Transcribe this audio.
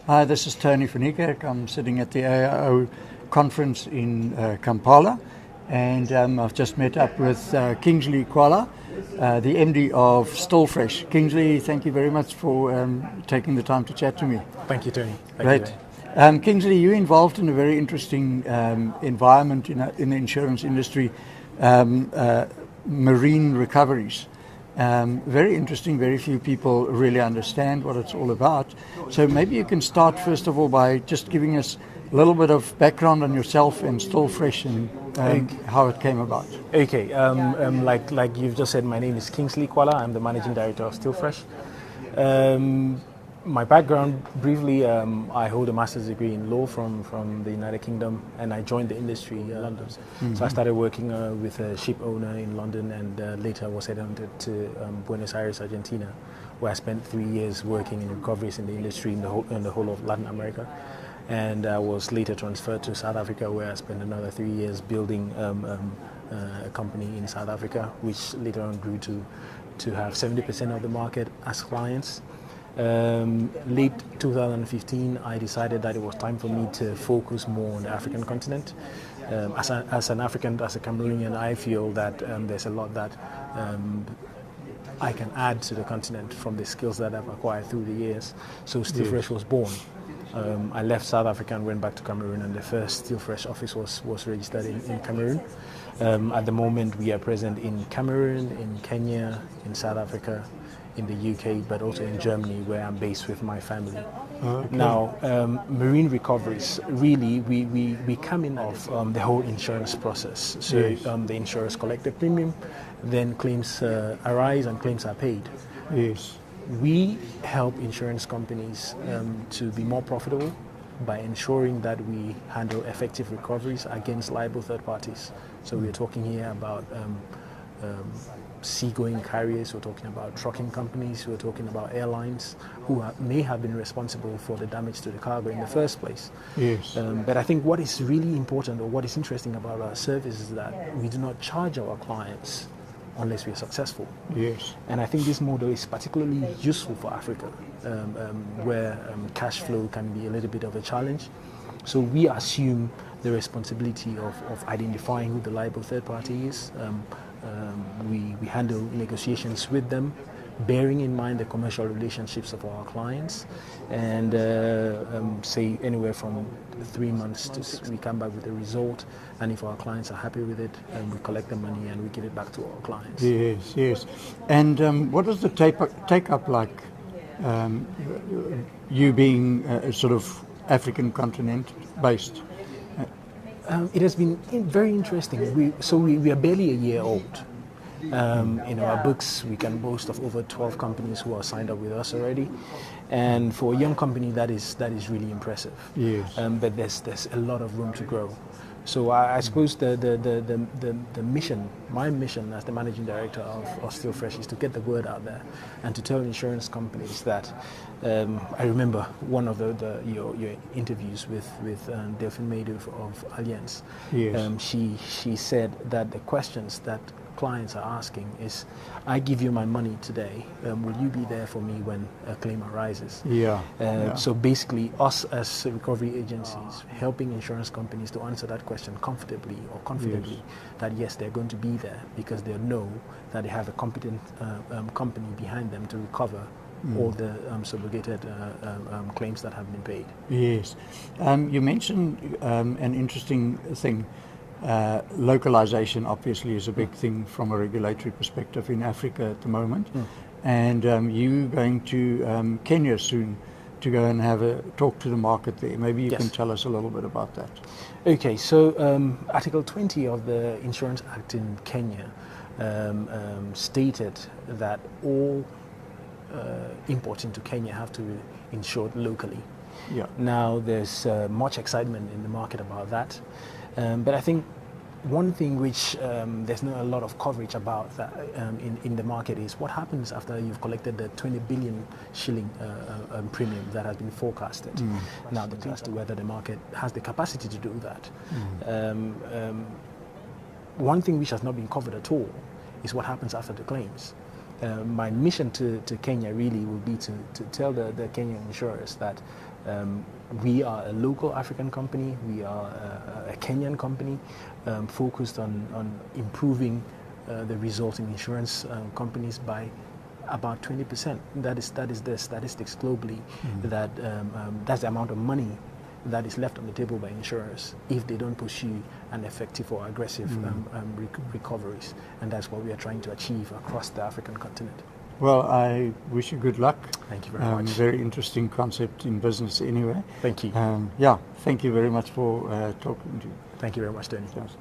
Hi, this is Tony van Niekerk. I'm sitting at the AIO conference in Kampala, and I've just met up with Kingsley Kwala, the MD of StilFresh. Kingsley, thank you very much for taking the time to chat to me. Thank you, Tony. Great. Kingsley, you're involved in a very interesting environment in the insurance industry, marine recoveries. Very interesting. Very few people really understand what it's all about. So maybe you can start first of all by just giving us a little bit of background on yourself and StilFresh and how it came about. Okay. Like you've just said, my name is Kingsley Kwala. I'm the managing director of StilFresh. My background, briefly, I hold a master's degree in law from the United Kingdom, and I joined the industry in London. Mm-hmm. So I started working with a ship owner in London, and later was headhunted to Buenos Aires, Argentina, where I spent 3 years working in recoveries in the industry in the whole of Latin America. And I was later transferred to South Africa, where I spent another 3 years building a company in South Africa, which later on grew to have 70% of the market as clients. Late 2015, I decided that it was time for me to focus more on the African continent. As an African, as a Cameroonian, I feel that there's a lot that I can add to the continent from the skills that I've acquired through the years. So StilFresh was born. I left South Africa and went back to Cameroon, and the first StilFresh office was registered in Cameroon. At the moment, we are present in Cameroon, in Kenya, in South Africa, in the UK, but also in Germany, where I'm based with my family. Okay. Now, marine recoveries, really, we come in off the whole insurance process. So yes. The insurers collect the premium, then claims arise and claims are paid. Yes. We help insurance companies to be more profitable by ensuring that we handle effective recoveries against liable third parties. So we're talking here about seagoing carriers, we're talking about trucking companies, we're talking about airlines who may have been responsible for the damage to the cargo in the first place. Yes. But I think what is really important, or what is interesting about our service, is that we do not charge our clients unless we are successful. Yes. And I think this model is particularly useful for Africa, where cash flow can be a little bit of a challenge. So we assume the responsibility of identifying who the liable third party is. We handle negotiations with them, bearing in mind the commercial relationships of our clients, and say anywhere from 3 months to we come back with a result, and if our clients are happy with it, we collect the money and we give it back to our clients. Yes, yes. And what is the take up like, you being sort of African continent based? It has been very interesting. We are barely a year old. In our books, we can boast of over 12 companies who are signed up with us already, and for a young company, that is really impressive. Yes. But there's a lot of room to grow. So I suppose the mission, my mission as the managing director of StilFresh, is to get the word out there and to tell insurance companies that. I remember one of your interviews with Delphine Maidu of Allianz. Yes. She said that the questions that clients are asking is, I give you my money today, will you be there for me when a claim arises? Yeah. So basically, us as recovery agencies helping insurance companies to answer that question comfortably or confidently, yes, that yes, they're going to be there because they know that they have a competent company behind them to recover all the subrogated claims that have been paid. Yes. You mentioned an interesting thing. Localization obviously is a big thing from a regulatory perspective in Africa at the moment. And you're going to Kenya soon to go and have a talk to the market there. Maybe you can tell us a little bit about that. Okay, so Article 20 of the Insurance Act in Kenya stated that all imports into Kenya have to be insured locally. Yeah. Now there's much excitement in the market about that, but I think one thing which there's not a lot of coverage about that in the market is what happens after you've collected the 20 billion shilling premium that has been forecasted. Now the question as to whether the market has the capacity to do that. One thing which has not been covered at all is what happens after the claims. My mission to Kenya really will be to tell the Kenyan insurers that We are a local African company. We are a Kenyan company focused on improving the results in insurance companies by about 20%. That is the statistics globally. That's the amount of money that is left on the table by insurers if they don't pursue an effective or aggressive recoveries. And that's what we are trying to achieve across the African continent. Well, I wish you good luck. Thank you very much. Very interesting concept in business anyway. Thank you. Yeah, thank you very much for talking to you. Thank you very much, Tony. Yes.